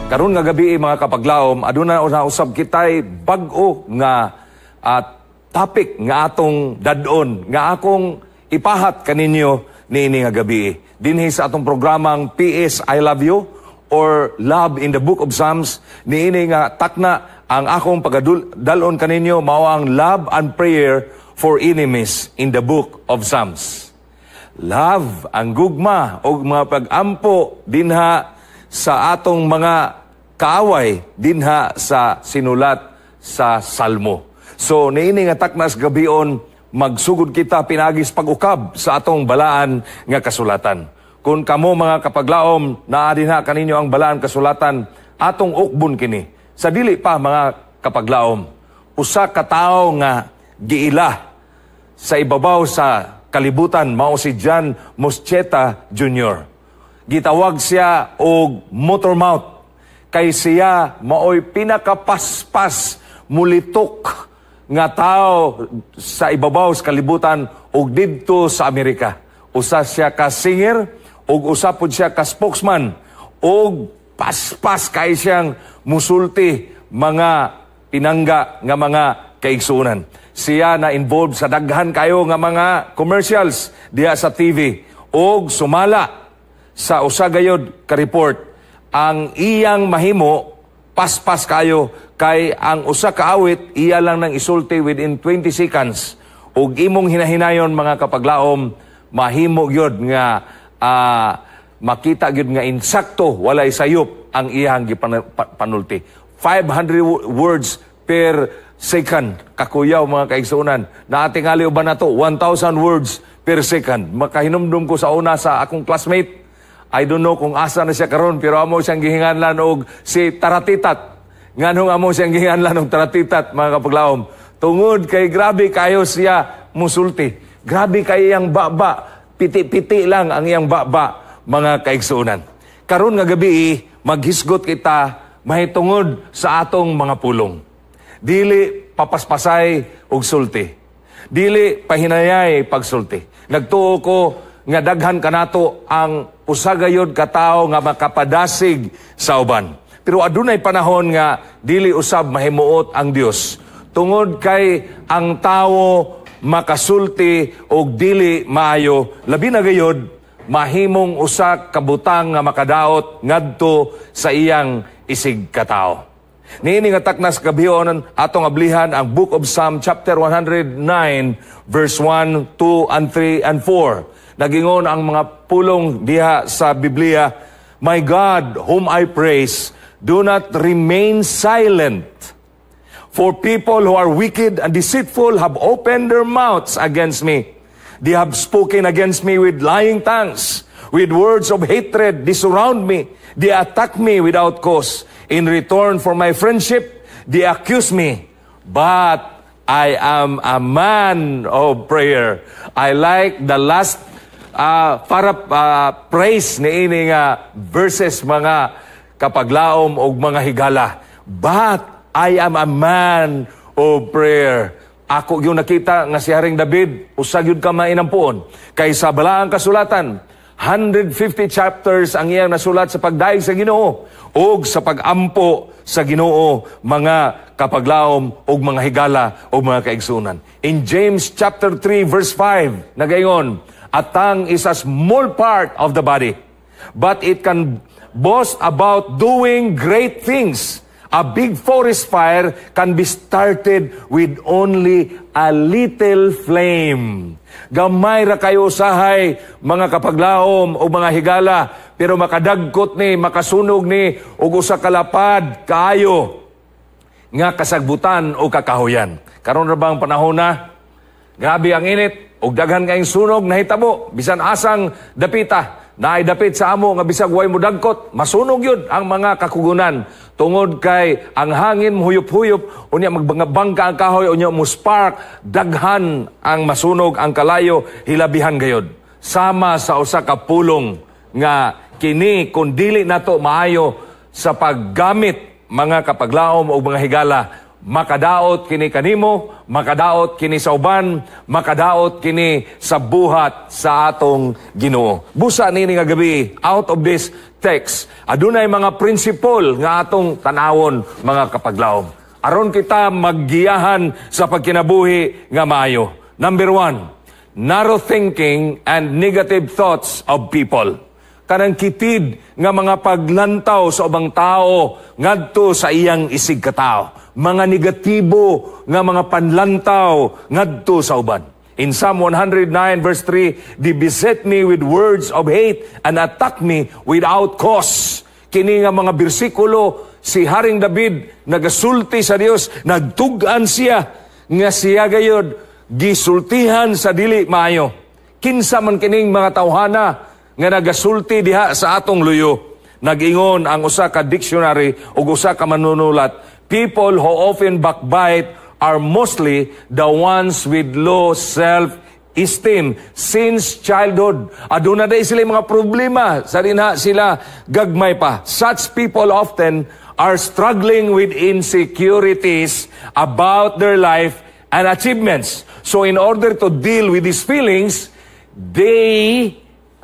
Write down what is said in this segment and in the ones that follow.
Karon nga gabi mga kapaglaom, aduna na usab kitay bag-o nga topic nga atong dadon, nga akong ipahat kaninyo niini nga gabi. Dinhi sa atong programang PS I Love You or Love in the Book of Psalms, niini nga takna ang akong pagadalon kaninyo mao ang Love and Prayer for Enemies in the Book of Psalms. Love ang gugma o mga pag-ampo dinha sa atong mga kaaway dinha sa sinulat sa Salmo. So niini nga taknas gabion magsugod kita pinagis pag-ukab sa atong balaan nga kasulatan. Kung kamo mga kapaglaom naa dinha kaninyo ang balaan kasulatan, atong ukbon kini. Sa dili pa mga kapaglaom, usa ka tawo nga giila sa ibabaw sa kalibutan mao si John Moscheta Jr. Gitawag siya og motor mouth kay siya maoy pinakapaspas mulitok nga tao sa ibabaw sa kalibutan ug didto sa Amerika. Usa siya ka singer ug usa pud siya ka spokesman ug paspas kay siyang musulti mga pinangga nga mga kaigsuonan. Siya na involved sa daghan kayo nga mga commercials diha sa TV ug sumala sa usa gayud ka report ang iyang mahimo paspas kayo kay ang usa ka awit iya lang nang isulti within 20 seconds ug imong hinahinayon mga kapaglaom mahimo gyud nga makita gyud nga insakto walay sayop ang iyang gipanulti. 500 words per second kakuyaw mga kaigsuonan. Naatingali uban nato 1,000 words per second. Makahinumdum ko sa una sa akong classmate. I don't know kung asa na siya karon pero amo siyang gihinganlan og si Taratitat. Nganong amo siyang gihinganlan og Taratitat mga kapaglaom. Tungod kay grabe kayo siya musulti. Grabe kay iyang baba. Piti-piti lang ang iyang baba mga kaigsuonan. Karon nga gabi maghisgot kita mahitungod sa atong mga pulong. Dili papaspasay og sulti. Dili pahinayay pagsulti. Nagtuo ko nga daghan kanato ang usagayod ka tawo nga makapadasig sa uban. Pero adunay panahon nga dili usab mahimuot ang Dios. Tungod kay ang tawo makasulti og dili maayo, labi na gayod mahimong usa ka butang nga makadaot ngadto sa iyang isig ka tawo. Niini nga taknas kabihon atong ablihan ang Book of Psalm chapter 109 verse 1, 2, and 3, and 4. Nagingon ang mga pulong diha sa Biblia, My God, whom I praise, do not remain silent. For people who are wicked and deceitful have opened their mouths against me. They have spoken against me with lying tongues. With words of hatred, they surround me. They attack me without cause. In return for my friendship, they accuse me. But I am a man of prayer. I like the last praise ni ini nga verses mga kapaglaom og mga higala. But I am a man of prayer. Ako yung nakita nga si Haring David, usag yun ka mainampuon. Kay sa balaang kasulatan, 150 chapters ang iyang nasulat sa pagdaig sa Ginoo og sa pagampo sa Ginoo mga kapaglaom og mga higala og mga kaigsunan. In James chapter 3 verse 5 nagaingon, a tongue is a small part of the body, but it can boast about doing great things. A big forest fire can be started with only a little flame. Gamay ra kayo usahay mga kapaglaom o mga higala, pero makadagkot ni, makasunog ni, o usa kalapad kaayo nga kasagbutan o kakahuyan. Karon ra bang panahon na? Grabe ang init, og daghan kayong sunog nahitabo, bisan asang dapita. Naay dapit sa amo nga bisag way mo dagkot, masunog yun ang mga kakugunan. Tungod kay ang hangin mohuyop-huyop, unya magbangka ang kahoy, unya mo spark, daghan ang masunog ang kalayo, hilabihan gayod. Sama sa usa ka pulong nga kini kung dili nato maayo sa paggamit mga kapaglaom o mga higala, makadaot kini kanimo, makadaot kini sa uban, makadaot kini sa buhat sa atong Ginoo. Busa nini nga gabi, out of this text, adunay mga principle nga atong tanawon, mga kapaglaom. Aron kita maggiyahan sa pagkinabuhi nga maayo. Number 1, narrow thinking and negative thoughts of people. Kanang kitid nga mga paglantaw sa ubang tao ngadto sa iyang isig katao. Mga negatibo nga mga panlantaw ngadto sa uban. In Psalm 109 verse 3, "They beset me with words of hate and attack me without cause." Kini nga mga bersikulo, si Haring David nagasulti sa Dios, nagtug-an siya nga siya gayud gisultihan sa dili maayo. Kinsa man kining mga tawhana nga nagasulti diha sa atong luyo. Nag-ingon ang usa ka dictionary ug usa ka manunulat, people who often backbite are mostly the ones with low self-esteem since childhood. Aduna day sila mga problema sa dinha sila gagmay pa. Such people often are struggling with insecurities about their life and achievements. So in order to deal with these feelings, they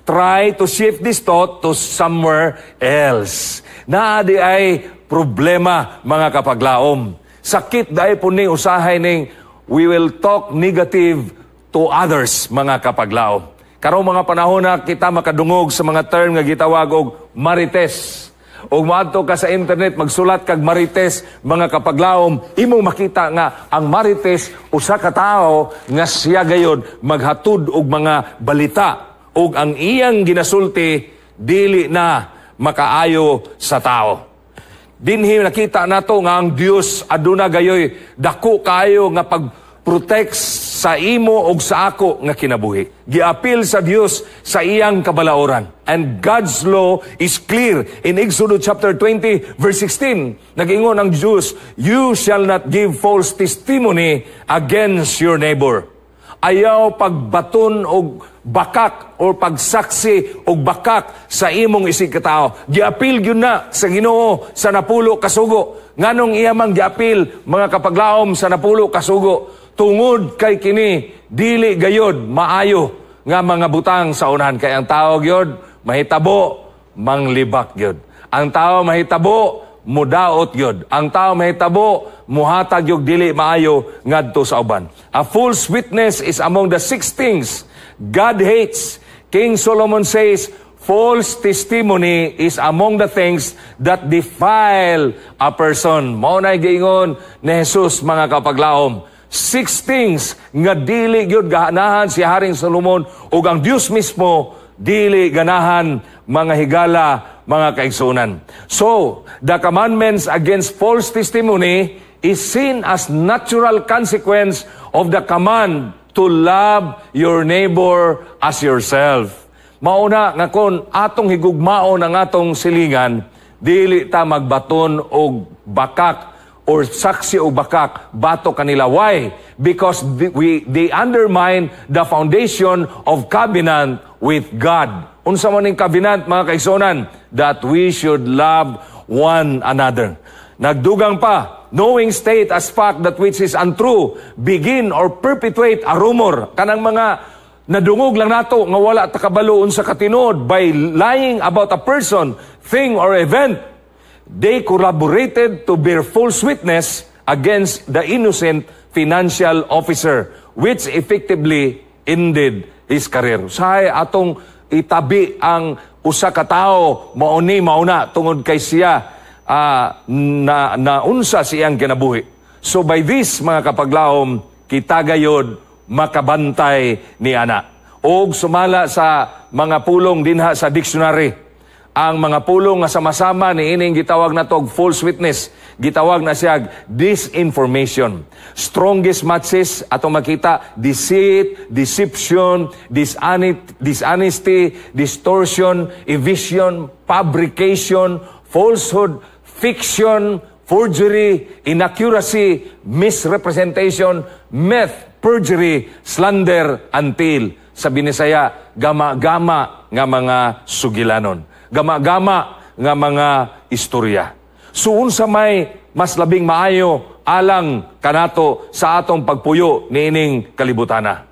try to shift this thought to somewhere else. Naadi ay problema, mga kapaglaom. Sakit dahil po ning usahay ning we will talk negative to others, mga kapaglaom. Karong mga panahon na kita makadungog sa mga term nga gitawag og marites. O maadto ka sa internet, magsulat kag marites, mga kapaglaom, imong makita nga ang marites, usa ka tao nga siya gayod maghatud og mga balita. O ang iyang ginasulti, dili na makaayo sa tao. Dinhi nakita nato nga ang Dios aduna gayoy dako kaayo nga pag-protect sa imo og sa ako nga kinabuhi. Giapil sa Dios sa iyang kabalaoran. And God's law is clear. In Exodus chapter 20 verse 16, nag-ingon ang Diyos, "You shall not give false testimony against your neighbor." Ayaw pagbaton og bakak o pagsaksi og bakak sa imong isig katao. Giapil gyud na sa Ginoo sa napulo kasugo. Nganong iyamang giapil, mga kapaglaom, sa napulo kasugo? Tungod kay kini dili gayod maayo nga mga butang sa unahan. Kay ang tao gyud mahitabo manglibak gyud. Ang tao mahitabo mudaot gyud. Ang tao mahitabo muhatag yung dili maayo ngadto sa uban. A false witness is among the 6 things God hates. King Solomon says, false testimony is among the things that defile a person. Mao na'y giingon ni Jesus, mga kapaglaom. 6 things nga dili gyud ganahan si Haring Solomon ug ang Dios mismo dili ganahan, mga higala, mga kaigsunan. So, the commandments against false testimony is seen as natural consequence of the command to love your neighbor as yourself. Mauna nga kon atong higugmaon ang atong silingan, dili ta magbaton og bakak or saksi o bakak, bato kanila. Why? Because they undermine the foundation of covenant with God. Unsa man ning covenant, mga kaigsonan? That we should love one another. Nagdugang pa, knowing state as fact that which is untrue, begin or perpetuate a rumor. Kanang mga nadungog lang nato nga wala takabalo unsa katinuod by lying about a person, thing, or event. They collaborated to bear false witness against the innocent financial officer, which effectively ended his career. Sahay atong itabi ang usa ka tawo mauna tungod kay siya naunsa siyang kinabuhi. So by this, mga kapaglaom, kita gayod makabantay ni ana. Og sumala sa mga pulong dinha sa dictionary, ang mga pulong nga sama-sama ni ining gitawag na tog false witness, gitawag na siya disinformation. Strongest matches atong makita: deceit, deception, dishonesty, distortion, evasion, fabrication, falsehood, fiction, forgery, inaccuracy, misrepresentation, myth, perjury, slander, until sa Binisaya, gama-gama nga mga sugilanon. Gama-gama nga mga istorya. So unsa may mas labing maayo, alang kanato sa atong pagpuyo niining kalibutana.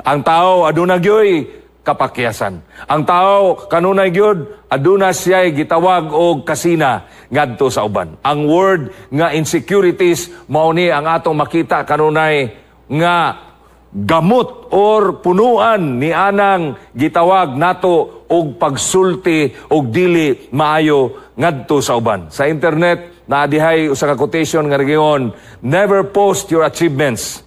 Ang tao aduna gyoy kapakyasan. Ang tao kanunay gyud aduna siya'y gitawag og kasina ngadto sa uban. Ang word nga insecurities mao ni ang atong makita kanunay nga gamot or punuan ni anang gitawag nato og pagsulti og dili maayo ngadto sa uban. Sa internet naadihay usa ka quotation nga giingon, never post your achievements.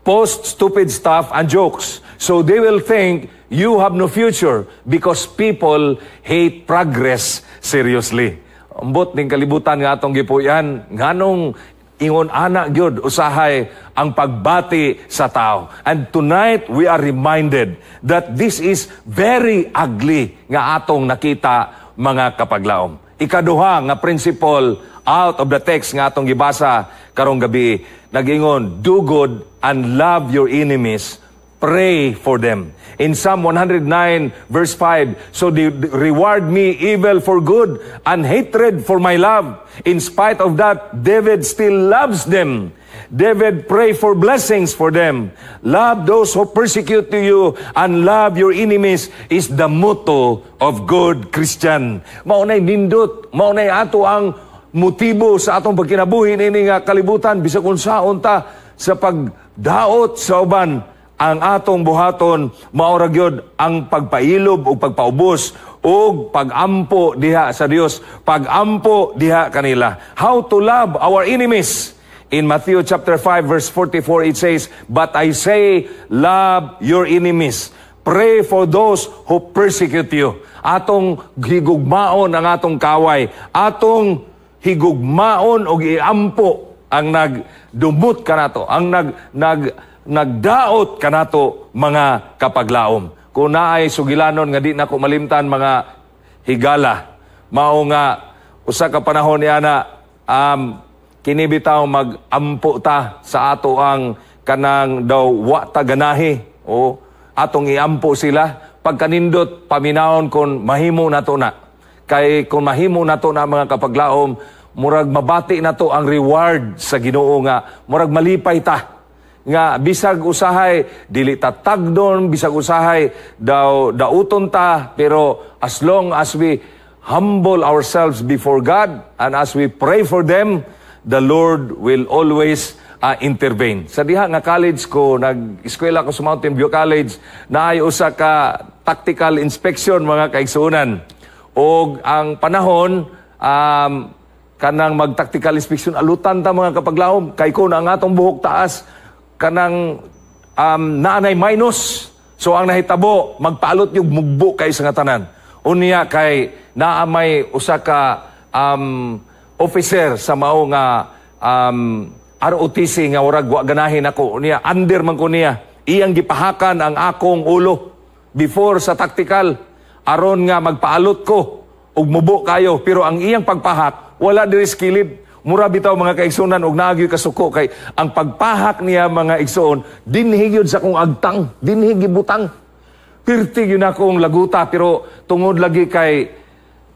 Post stupid stuff and jokes so they will think you have no future because people hate progress seriously. Ambot ning kalibutan nga atong gipuy-an nganong ingon ana gyud usahay ang pagbati sa tao. And tonight we are reminded that this is very ugly nga atong nakita mga kapaglaom. Ikaduha nga principle out of the text nga atong gibasa karong gabi nagingon, do good and love your enemies, pray for them. In Psalm 109 verse 5, so they reward me evil for good and hatred for my love. In spite of that, David still loves them. David pray for blessings for them. Love those who persecute you and love your enemies is the motto of good Christian. Maunay nindot, maunay ato ang motibo sa atong pagkinabuhi ini nga kalibutan bisag unsaon ta sa pagdaot sa uban. Ang atong buhaton maura gyud ang pagpailob o pagpaubos o pagampo diha sa Dios, pagampo diha kanila. How to love our enemies. In Matthew chapter 5 verse 44 it says, but I say love your enemies. Pray for those who persecute you. Atong higugmaon ang atong kaway. Atong higugmaon o iampo ang nagdumot kanato, ang nagdaot kanato mga kapaglaom. Kung naay sugilanon nga di nako malimtan mga higala, mao nga usa ka panahon niana kini bitaw magampo ta sa ato ang kanang daw wa ta ganahi o atong iampo sila pagkanindot paminawon kon mahimo nato na. Kay kung mahimo nato na mga kapaglaom, murag mabati nato ang reward sa Ginoo nga murag malipay ta. Nga bisag usahay dili ta tagdon, bisag usahay dauton ta, pero as long as we humble ourselves before God and as we pray for them, the Lord will always intervene. Sa diha nga college ko, nag-eskwela ko sa Mountain View College, naay usa ka tactical inspection mga kaigsuonan. Og ang panahon kanang mag-tactical inspection alutan ta mga kapaglaom kay kun ang atong buhok taas kanang naanay minus. So ang nahitabo, magpaalot yung mugbo kay sa nga tanan. Unya kay naamay usa ka officer sa mao nga ROTC nga urag wa ganahin ako. Unya under man ko niya. Iyang gipahakan ang akong ulo before sa tactical aron nga magpaalot ko ug mubo kayo, pero ang iyang pagpahak wala diri skilid. Mura bitaw mga kaigsunan og naagyo kasuko kay ang pagpahak niya mga igsoon dinhi gyud sa kong agtang, dinhi gibutang. Pirti gyud akong laguta, pero tungod lagi kay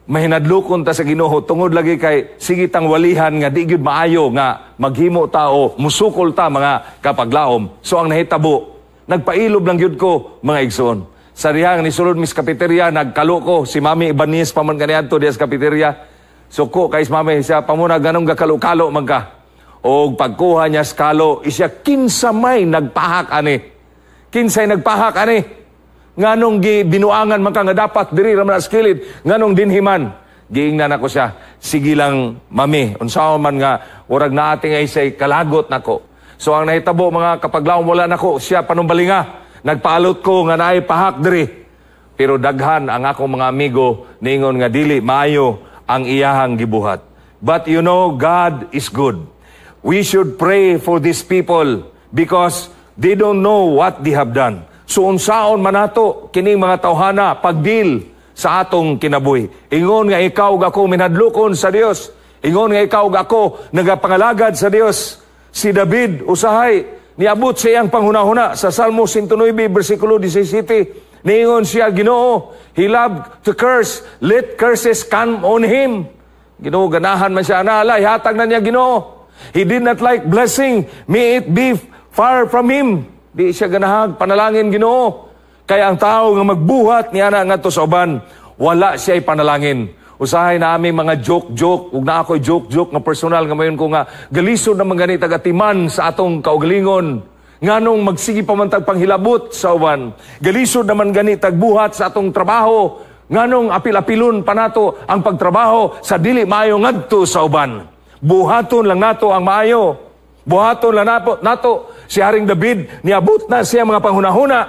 mahinadlokon ta sa Ginoo, tungod lagi kay sige tang walihan nga di gyud maayo nga maghimo ta o musukol ta mga kapaglaom. So ang nahitabo, nagpailob lang gyud ko mga igsoon. Sa dihang ni sulod mis cafeteria, nagkalo ko si Mami Ibanez pa man kaniadto diha sa cafeteria. So ko kay mami siya pamuna ganong gakalo-kalo man ka. O pagkuha niya sa kalo, isya kinsamay nagpahak ani. Kinsay nagpahak ani. Nganong binuangan man ka nga dapat diri ra man skilid, nganong dinhiman. Giingnan ako siya, sige lang mami, unsaon man nga urag naating ay say kalagot nako. So ang nahitabo mga kapaglaom wala nako, siya panumbalinga. Nagpaalot ko nga naay pahak diri. Pero daghan ang akong mga amigo ningon nga dili maayo ang iyahang gibuhat. But you know, God is good. We should pray for these people because they don't know what they have done. So unsaon man nato kining mga tawhana pagdil sa atong kinabuhi. Ingon nga ikaw ako minadlokon sa Dios. Ingon nga ikaw ako nagapangalagad sa Dios. Si David usahay niabot sa iyang panghunahuna sa Salmo 109 bersikulo 17. Niingon siya, Ginoo, he loved to curse. Let curses come on him. Ginoo, ganahan man siya. Naalay, hatag na niya, Ginoo. He did not like blessing, may it be far from him. Di siya ganahag panalangin Ginoo. Kaya ang tao nga magbuhat niya na ngadto sa uban, wala siya'y panalangin. Usahay na aming mga joke-joke, ug na ako'y joke-joke nga personal nga mayon ko nga galisod na mga tagatiman sa atong kaugalingon. Nganong magsigi pa man tag panghilabot sa uban. Galisod naman gani tagbuhat sa atong trabaho. Nganong apil-apilon pa nato ang pagtrabaho sa dili maayo ngadto sa uban. Buhaton lang nato ang maayo. Buhaton lang nato si Haring David, niabot na siya mga panghunahuna.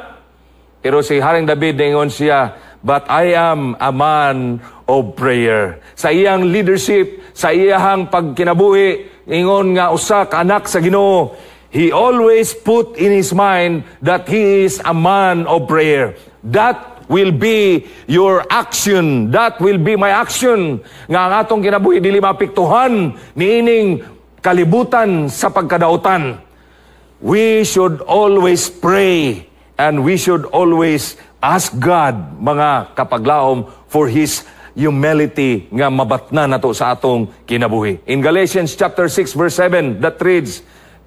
Pero si Haring David ningon siya, but I am a man of prayer. Sa iyang leadership, sa iyang pagkinabuhi, ingon nga usa ka anak sa Ginoo, he always put in his mind that he is a man of prayer. That will be your action. That will be my action. Nga ang atong kinabuhi dili mapiktuhan niining kalibutan sa pagkadautan. We should always pray and we should always ask God, mga kapaglaom, for His humility nga mabatna nato sa atong kinabuhi. In Galatians chapter 6 verse 7, that reads,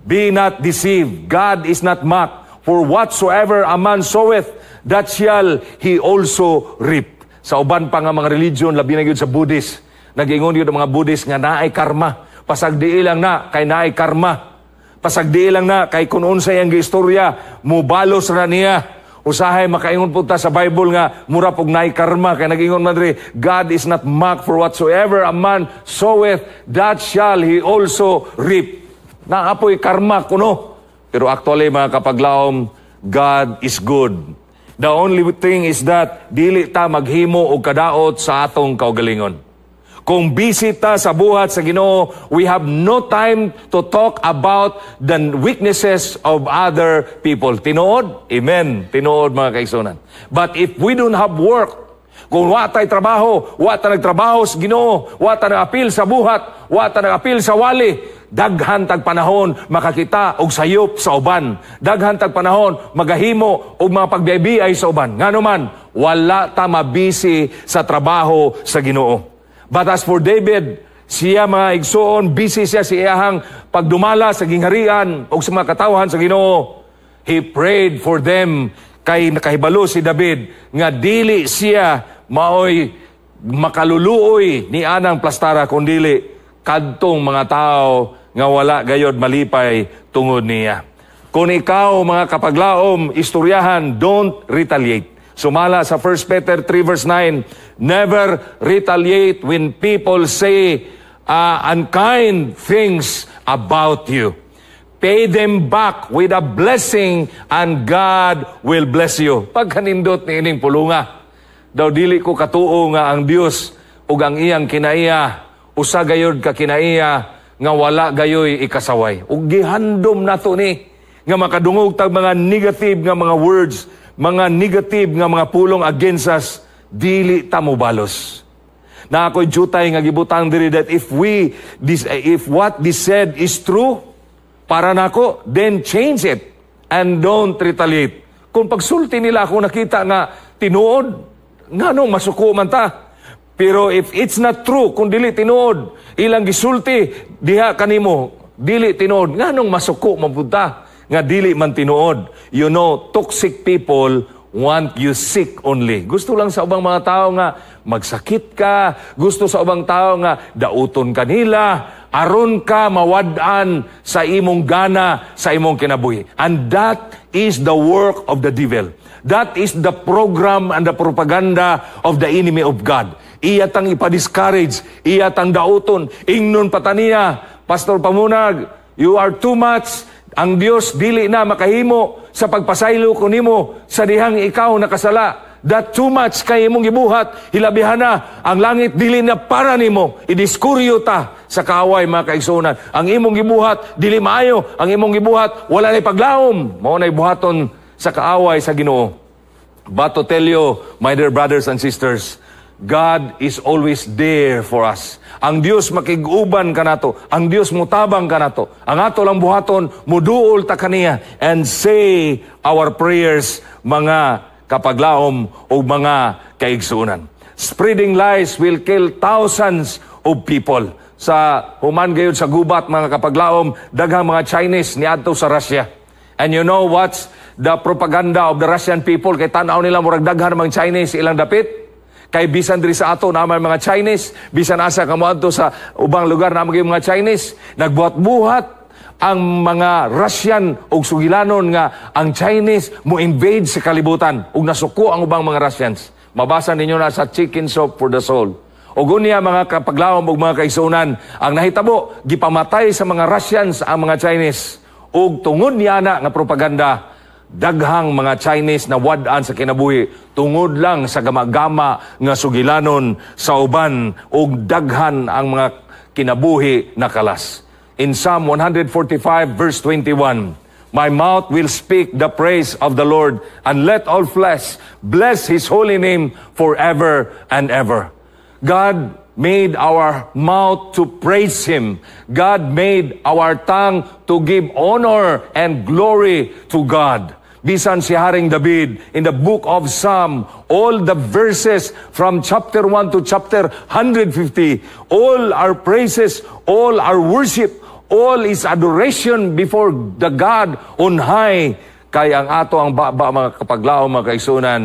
be not deceived, God is not mocked, for whatsoever a man soweth, that shall he also reap. Sa uban pa nga mga religion, labi na gyud sa Buddhist, nag-ingon yun ang mga Buddhist nga naay karma. Pasagdi lang na kay naay karma. Pasagdi lang na kay kung unsay ang giistorya, mubalos ra niya. Usahay makaingon po ta sa Bible nga mura pog naay karma kay nag-ingon madre, God is not mocked, for whatsoever a man soweth, that shall he also reap. Naapoy karma kuno. Pero actually mga kapaglaom, God is good. The only thing is that dili ta maghimo og kadaot sa atong kaugalingon. Kung busy ta sa buhat sa Ginoo, we have no time to talk about the weaknesses of other people. Tinuod? Amen. Tinuod mga kaigsunan. But if we don't have work, kung wa tay trabaho, wa ta nagtrabaho sa Ginoo, wa ta nag-apil sa buhat, wa ta nag-apil sa wali, daghan tag panahon makakita og sayop sa uban. Daghan tag panahon magahimo og mga pagbiyaybiyay sa uban. Ngano man, wala ta mabisi sa trabaho sa Ginoo. But as for David, siya mga igsoon, busy siya sa iyahang pagdumala sa gingharian o sa mga katawhan sa Ginoo. He prayed for them. Kay nakahibalo si David nga dili siya maoy makaluluoy ni anang plastara kundili kadtong mga tao nga wala gayod malipay tungod niya. Kung ikaw mga kapaglaom, istoryahan, don't retaliate. Sumala sa 1 Peter 3 verse 9, never retaliate when people say unkind things about you. Pay them back with a blessing and God will bless you. Pagkanindot ni ining pulunga, daw dili ko katuo nga ang Dios ug ang iyang kinaiya, usa gayod ka kinaiya nga wala gayoy ikasaway. Ug gihandom nato ni nga makadungog tag mga negative nga mga words, mga negative nga mga pulong against us, dili ta mobalos. Na ako'y jutay nga gibutang diri that if what this said is true para nako, then change it and don't retaliate. Kung pagsulti nila ako nakita nga tinuod, nganong masuko man ta. Pero if it's not true, kung dili tinuod, ilang gisulti diha kanimo, dili tinuod, nganong masuko man pud ta. Nga dili man tinuod. You know, toxic people want you sick only. Gusto lang sa ubang mga tao nga magsakit ka. Gusto sa ubang tao nga dauton kanila. Aron ka mawad-an sa imong gana, sa imong kinabuhi. And that is the work of the devil. That is the program and the propaganda of the enemy of God. Iyatang ipadiscourage, iyatang dauton, ingnon pataniya, Pastor Pamunag, you are too much. Ang Dios dili na makahimo sa pagpasaylo kunimo sa dihang ikaw nakasala. That too much kay imong gibuhat, hilabihan na. Ang langit dili na para nimo. Idiskuryo ta sa kaaway mga kaigsunan. Ang imong gibuhat dili maayo, ang imong gibuhat wala na paglaom. Mao na buhaton sa kaaway sa Ginoo. But to tell you, my dear brothers and sisters, God is always there for us. Ang Dios makiguban kanato, ang Dios mutabang kanato. Ang ato lang buhaton, muduol ta kaniya and say our prayers, mga kapaglaom o mga kaigsunan. Spreading lies will kill thousands of people. sa human gayud sa gubat, mga kapaglaom, daghang mga Chinese niadto sa Russia. And you know what's the propaganda of the Russian people? Kay tanaw nila murag daghan mga Chinese ilang dapit. Kay bisan diri sa ato naman mga Chinese, bisan asa kamo adto sa ubang lugar na mga Chinese, nagbuhat-buhat ang mga Russian og sugilanon nga ang Chinese mo invade sa kalibutan ug nasuko ang ubang mga Russians. Mabasa ninyo na sa Chicken Soup for the Soul. O gunya mga kapaglawom o mga kaisunan, ang nahitabo, gipamatay sa mga Russians ang mga Chinese. O tungod niya na nga propaganda, daghang mga Chinese na wadaan sa kinabuhi, tungod lang sa gama-gama nga sugilanon sa uban, o daghan ang mga kinabuhi na kalas. In Psalm 145 verse 21, my mouth will speak the praise of the Lord, and let all flesh bless His holy name forever and ever. God made our mouth to praise Him. God made our tongue to give honor and glory to God. Bisan si Haring David, in the book of Psalm, all the verses from chapter 1 to chapter 150, all our praises, all our worship, all is adoration before the God on high. Kaya ang ato ang mga kapaglaom, mga kaisunan,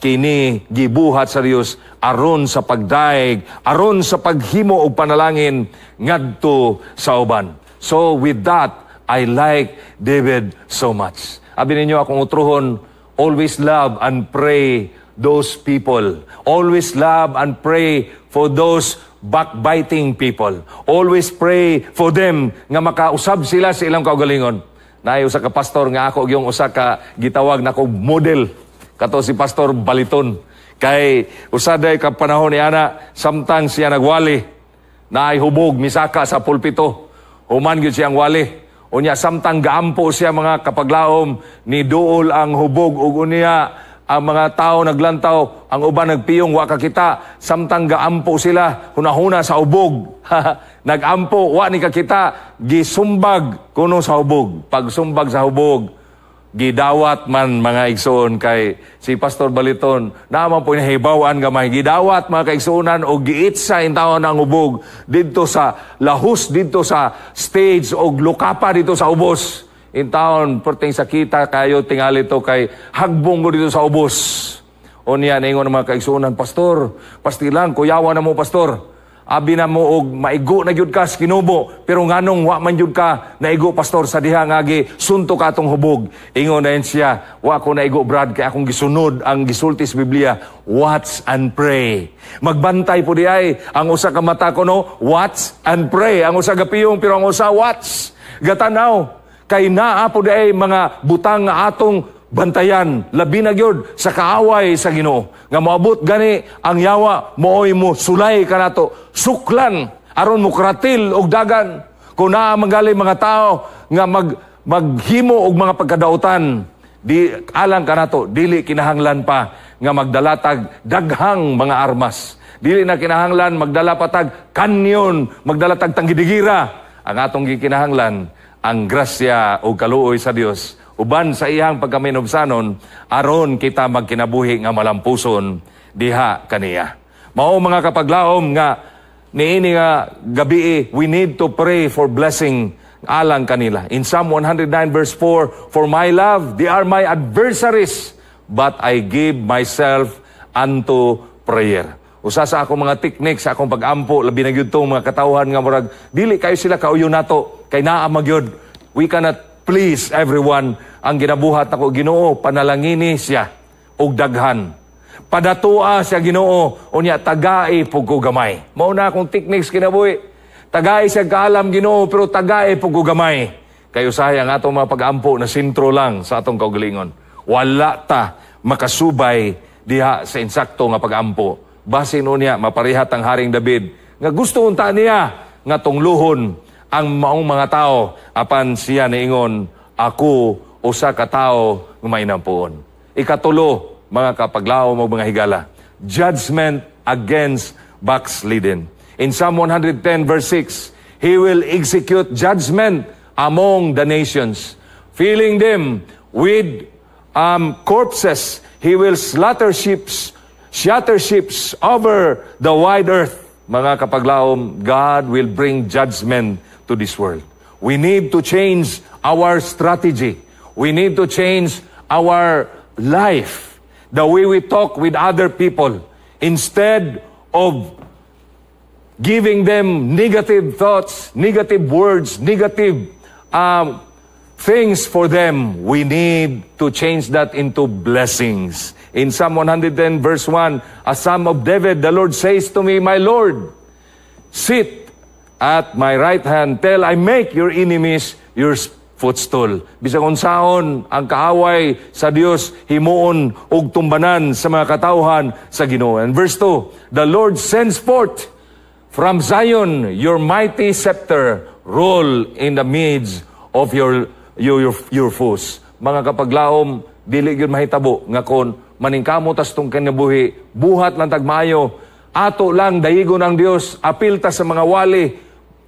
kini gibuhat sa Dios aron sa pagdaig, aron sa paghimo og panalangin ngadto sa uban. So with that, I like David so much. Abi ninyo akong utruhon, always love and pray those people. Always love and pray for those backbiting people. Always pray for them nga makausab sila sa ilang kaugalingon. Naay usa ka pastor nga ako yung usa ka gitawag na kog model. Kato si Pastor Baliton. Kay usaday ka panahon ni ana, samtang siya nagwali, na ay hubog, misaka sa pulpito. Human gyud siyang wali. Unya samtang gaampo siya mga kapaglaom, ni duol ang hubog ug unya ang mga tao naglantaw, ang uban nagpiyong wa kakita, samtang gaampo sila, hunahuna sa hubog. Nagampo, wa ni kakita, gisumbag kuno sa hubog. Pagsumbag sa hubog, gidawat man mga igsoon kay si Pastor Baliton, naman po nahibawan gamay, gidawat mga kaigsuonan o giitsa in taon ang ubog dito sa lahus, dito sa stage o lukapa dito sa ubos. In taon, perting sakita kayo tingali to kay hagbong mo dito sa ubos. O niya, naingon ng mga kaigsuonan, Pastor, pastilang, kuyawa na mo, Pastor. Abi na mo og maigo na gyud ka sa kinubo, pero nganong wa man gyud ka naigo, Pastor, sa diha ngagi sunto ka atong hubog. Ingon na siya, wa ko naigo, Brad, kay akong gisunod ang gisulti sa Biblia, watch and pray. Magbantay po di ay ang usa ka mata ko, no, watch and pray. Ang usa gapiyong, pero ang usa watch. Gatanaw kay naa po di ay mga butang nga atong bantayan, labi na gyud sa kaaway sa Ginoo. Nga moabot gani ang yawa, mooy mo sulay kanato, suklan aron mo kratil og dagan. Kung naa magaling mga tao nga maghimo og mga pagkadautan, di alang kanato, dili kinahanglan pa nga magdalatag daghang mga armas. Dili na kinahanglan magdala patag kanyon, magdala tag tanggidigira. Ang atong gikinahanglan ang grasya o kaluoy sa Dios uban sa iyang pagkaminubsanon, aron kita magkinabuhi nga malampuson diha kaniya. Mao mga kapaglaom nga niini nga gabi, we need to pray for blessing alang kanila. In Psalm 109 verse 4, for my love, they are my adversaries, but I give myself unto prayer. Usa sa akong mga techniques sa akong pag-ampo, labi na gyud tong mga katawhan nga murag dili kayo sila kauyo nato, kay naa magyud. We cannot please everyone. Ang ginabuhat ako, Ginoo, panalangini siya og daghan. Padatua siya, Ginoo, unya tagai pug ko gamay. Mao na akong techniques kinabuhi. Tagai siya kaalam, Ginoo, pero tagai pug ko gamay. Kayo sayang atong mga pag-ampo na sintro lang sa atong kaugalingon. Wala ta makasubay diha sa insakto nga pag-ampo. Basin unya maparihat ang Haring David nga gusto unta niya nga tungluhon ang maong mga tao apan siya niingon, ako usa ka tao nga mainampuon. Ikatulo, mga kapaglaom o mga higala, judgment against backsliding. In Psalm 110 verse 6, He will execute judgment among the nations, filling them with corpses. He will shatter ships over the wide earth. mga kapaglaom, God will bring judgment to this world. We need to change our strategy. We need to change our life, the way we talk with other people. Instead of giving them negative thoughts, negative words, negative things for them, we need to change that into blessings. In Psalm 110 verse 1, a Psalm of David, the Lord says to me, my Lord, sit at my right hand till I make your enemies your footstool. Bisag unsaon ang kaaway sa Dios himuon og tumbanan sa mga katawhan sa Ginoo. And verse 2, the Lord sends forth from Zion your mighty scepter, roll in the midst of your foes. Mga kapaglaom, dili gyud mahitabo nga kon maningkamot tas tong kinabuhi, buhat lang tagmayo, ato lang dayigon ang Dios, apil ta sa mga wali,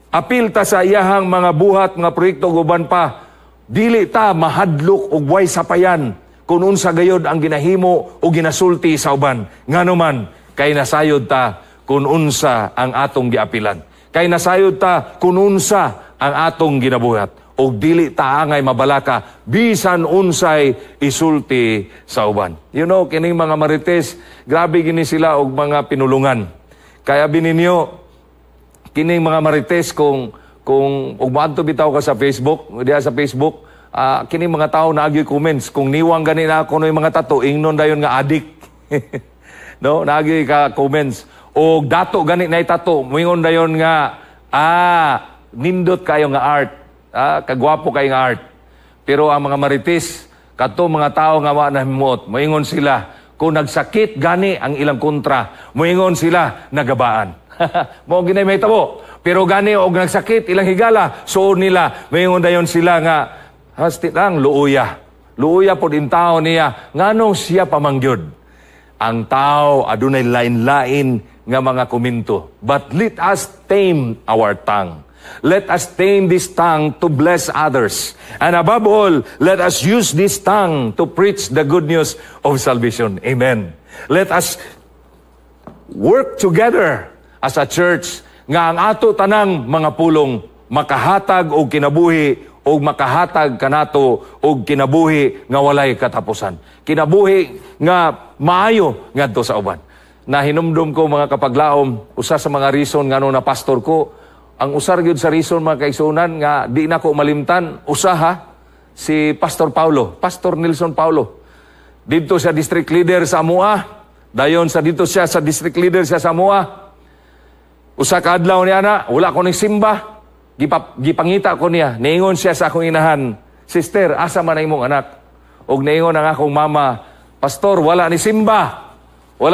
apil ta sa iyahang mga buhat, mga proyekto guban pa, dili ta mahadlok og way sapayan kung unsa gayod ang ginahimo o ginasulti sa uban. Nganuman, kay nasayod ta kung unsa ang atong giapilan. Kay nasayod ta kung unsa ang atong ginabuhat. O dili taangay mabalaka, bisan unsay isulti sa uban. You know, kining mga marites, grabe gini sila og mga pinulungan. Kaya bininyo, kining mga marites, kung ugmaadto bitaw ka sa Facebook, diya sa Facebook, kining mga tao naagyoy comments, kung niwang gani na ako no yung mga tato, ingnon dayon nga adik. No, naagyoy ka comments. O dato gani na tato, moingon dayon nga, nindot kayo nga art. Kagwapo kay nga art. Pero ang mga marites, kato mga tao nga wa nahimot, moingon sila, kung nagsakit gani ang ilang kontra, moingon sila nagabaan. Mo ginay may tabo. Pero gani og nagsakit ilang higala, suon nila, moingon dayon sila nga hasti lang luuya. Luuya pod in tao niya, nganong siya pamangyod. Ang tao adunay lain-lain nga mga komento. But let us tame our tongue. Let us tame this tongue to bless others. And above all, let us use this tongue to preach the good news of salvation. Amen. Let us work together as a church nga ang ato tanang mga pulong makahatag og kinabuhi o makahatag kanato og kinabuhi nga walay katapusan. Kinabuhi nga maayo ngadto sa uban. Nahinumdum ko mga kapaglaom, usa sa mga reason nga na pastor ko, ang usar gyud sa reason mga kaigsunan nga di na ko malimtan, usaha si Pastor Paulo, Pastor Nelson Paulo. Dito siya district leader sa Amua, dayon sa dito siya sa district leader siya sa Amua. Usa ka adlaw niya na, wala ko ning simba, gipangita ko niya, niingon siya sa akong inahan, sister, asa man ang imong anak? Og niingon ang akong mama, pastor, wala ni simba, 2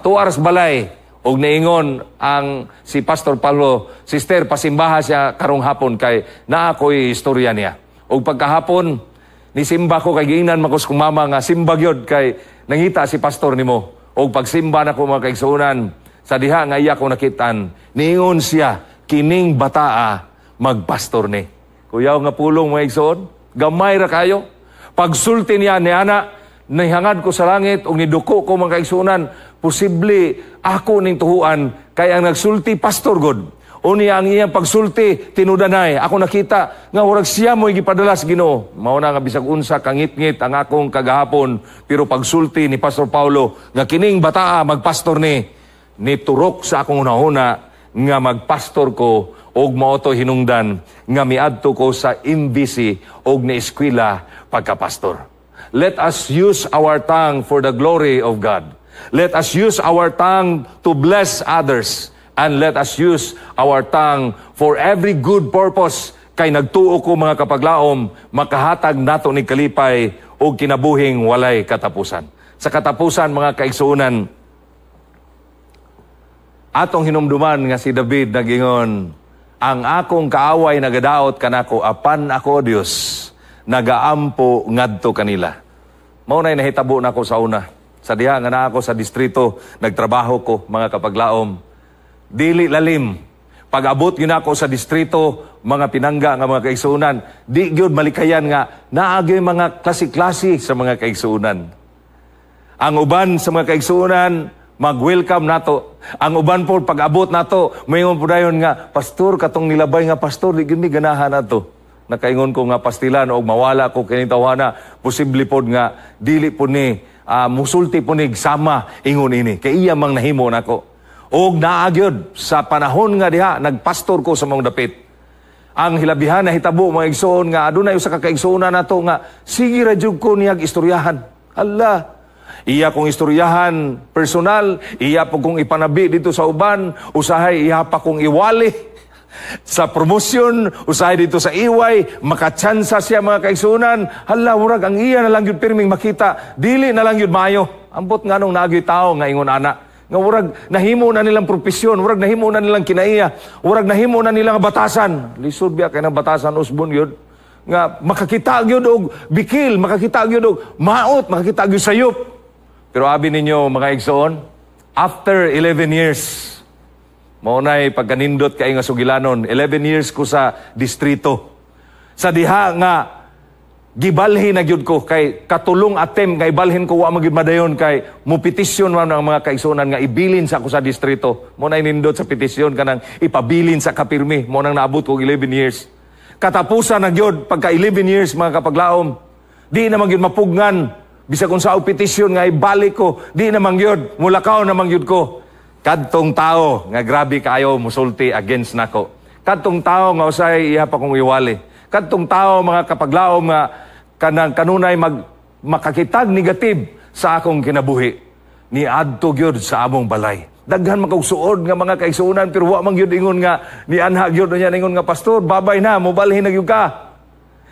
hours balay. Og naingon ang si Pastor Paulo, sister, pasimbaha siya karong hapon kay naa ko'y istorya niya. Og pagkahapon, nisimba ko kay giingnan makos kong mama nga simba gyud kay nangita si pastor nimo. Og pagsimba na ko mga kaigsunan, sa diha nga iya ko nakitaan, niingon siya, kining bataa magpastor ni. Kuyaw nga pulong mga igsoon, gamay ra kayo. Pagsulti niya ni ana, nahangad ko sa langit o niduko ko mga kaigsunan, posible ako ning tuhuan kay ang nagsulti pastor god. Uni ang iyang pagsulti tinudanay. Ako nakita nga hurag siya mo gipadala sa Ginoo. Mao na nga bisag unsa kangit-ngit ang akong kagahapon, pero pagsulti ni Pastor Paulo nga kining bataa magpastor ni turok sa akong unahuna nga magpastor ko og mao to hinungdan nga miadto ko sa MBC og ni eskwela pagkapastor. Let us use our tongue for the glory of God. Let us use our tongue to bless others. And let us use our tongue for every good purpose. Kay nagtuo ko mga kapaglaom, makahatag nato ni kalipay o kinabuhing walay katapusan. Sa katapusan mga kaigsuunan, atong hinumduman nga si David nagingon, ang akong kaaway nagadaot kanako, apan ako Dios, nagaampo ngadto kanila. Mao nay nahitabo nako sa una. Sa diha nga na ako sa distrito, nagtrabaho ko, mga kapaglaom. Dili lalim. Pag-abot yun ako sa distrito, mga pinangga nga mga kaigsuunan, di gyud malikayan nga naagay mga klase-klase sa mga kaigsuunan. Ang uban sa mga kaigsuunan, mag-welcome nato. Ang uban po, pag-abot nato, mayon po dayon nga, pastor, katong nilabay nga pastor, di gini ganahan nato. Nakaingon ko nga pastilan o mawala ko kinitawana, posible po nga, dili po ni, musulti po ni sama ingon ini. Kaya iya mang nahimo nako. Og naagyod sa panahon nga diha, nagpastor ko sa mong dapit. Ang hilabihan na hitabo mga igsoon nga, adunay usa ka kaigsoona nato nga, sige ra jud ko niyag istoryahan. Allah, iya kong istoryahan personal, iya po kong ipanabi dito sa uban, usahay iya pa kong iwali sa promosyon, usahay dito sa iway, makatsansa siya mga kaigsunan. Hala, murag ang iya na lang yun pirming makita, dili na lang yun mayo. Ambot nga nung nagyoy tao nga ingon ana, nga murag nahimo na nilang profesyon, murag nahimo na nilang kinaiya, murag nahimo na nilang batasan. Lisod biya kay nang batasan usbon yun. Nga makakita gyud og bikil, makakita gyud og maot, makakita gyud sayop. Pero abi ninyo mga igsoon, after 11 years, maunay pagkanindot kay nga sugilanon, 11 years ko sa distrito. Sa diha nga gibalhin na gyud ko kay katulong attempt nga ibalhin ko wa magyud madayon kay mo petisyon man ang mga kaigsuonan nga ibilin sa ako sa distrito. Maunay nindot sa petisyon kanang ipabilin sa kapirmi, mo nang naabot ko 11 years. Katapusan na gyud pagka 11 years mga kapaglaom, di na magyud mapugnan. Bisa kung sa petisyon nga ibalik ko, di namang yun, mulakaw namang yun ko. Kadtong tao nga grabe kayo musulti against nako. Kadtong tao nga usay iya pa kong iwali. Kadtong tao mga kapaglaom nga kanunay makakitag negative sa akong kinabuhi. Ni adto gyud sa among balay. Daghan makausuod nga mga kaigsuonan pero wa man gyud ingon nga ni anha gyud niya ingon nga pastor, babay na, mobalhin na gyud ka.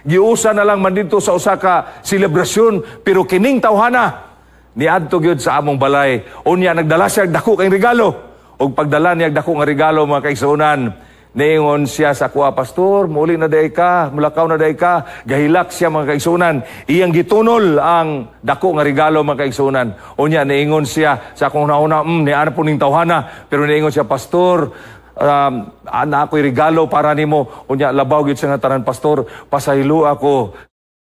Giusa na lang man dito sa usa ka selebrasyon, pero kining tawhana, niadto gyud sa among balay. Unya, nagdala siya dako kay regalo. Og pagdala niya dako nga regalo, mga kaigsuonan, niingon siya sa kuha, pastor, muli na day ka, mulakaw na day ka, gahilak siya mga kaigsuonan. Iyang gitunol ang dako nga regalo, mga kaigsuonan. Unya, niingon siya sa akong nauna, ni ana po ning tawhana, pero niingon siya, pastor, ana ako'y regalo para nimo. Unya labaw gyud sa nga tanan, pastor, pasaylo ako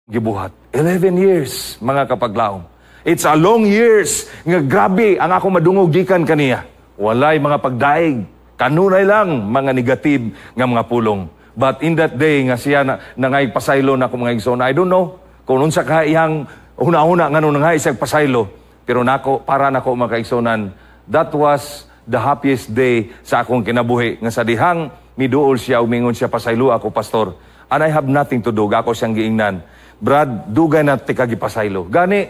gibuhat. 11 years mga kapaglaom. It's a long years nga grabe ang ako madungog gikan kaniya. Walay mga pagdaig, kanunay lang mga negative nga mga pulong. But in that day nga siya nangay pasaylo na ako mga igsoon, I don't know kung unsa ka iyang una-una nga nung nangay isang pasaylo, pero nako para nako mga kaigsonan, that was the happiest day sa akong kinabuhi. Nga sa dihang miduol siya, umingon siya, pasaylo ako, pastor. And I have nothing to do. Ako siyang giingnan. Brad, dugay na tika gipasaylo. Gani,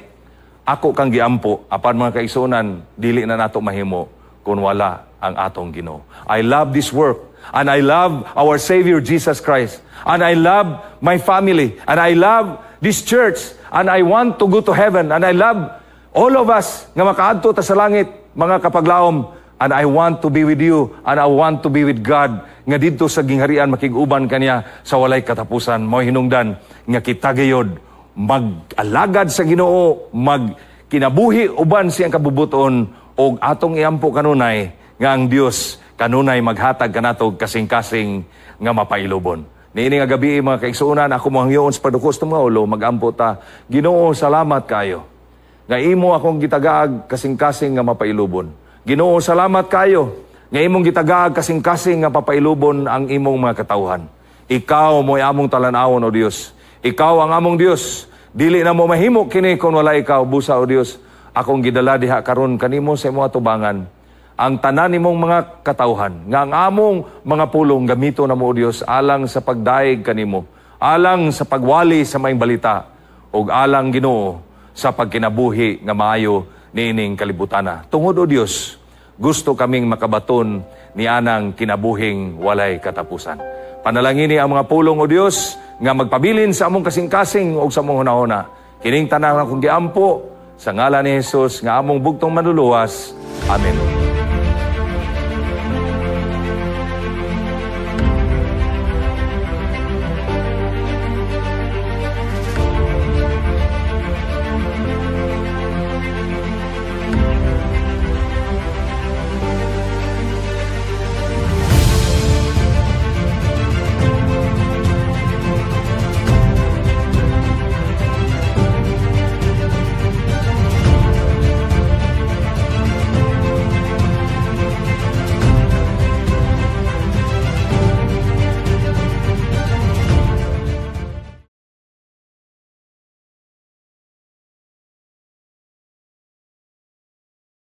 ako kang giampo. Apan mga kaigsuonan, dili na nato mahimo kung wala ang atong Ginoo. I love this work. And I love our Savior Jesus Christ. And I love my family. And I love this church. And I want to go to heaven. And I love all of us nga makaadto ta sa langit, mga kapaglaom. And I want to be with you, and I want to be with God, nga dito sa gingharian makiguban kaniya sa walay katapusan. Mo hinungdan nga kita gayod mag-alagad sa Ginoo, mag-kinabuhi uban siyang kabubuton, og atong iampo kanunay nga ang Dios kanunay maghatag kanatog kasing-kasing nga mapailubon. Niini nga gabi mga kaigsuonan, ako mohangyoon sa padukos ng mga ulo, mag-ampo ta. Ginoo, salamat kayo. Nga imo akong gitagaag kasing-kasing nga mapailubon. Ginoo, salamat kayo. Nga imong gitagaag kasing-kasing nga papailubon ang imong mga katawhan. Ikaw mo'y among talanawon, O Dios. Ikaw ang among Dios. Dili na mo mahimo kini kung wala ikaw, busa, O Dios. Akong gidala diha karon kanimo sa imong atubangan. Ang tanan nimong mga katawhan, nga ang among mga pulong gamito na mo, O Dios, alang sa pagdaig kanimo, alang sa pagwali sa maing balita, ug alang Ginoo sa pagkinabuhi nga maayo niining kalibutana. Tungod, O Dios, gusto kaming makabaton ni anang kinabuhing walay katapusan. Panalangini ang mga pulong, O Dios, nga magpabilin sa among kasing-kasing o sa among hunahuna. Kining tanan akong giampo sa ngalan ni Jesus nga among bugtong manluluwas. Amen.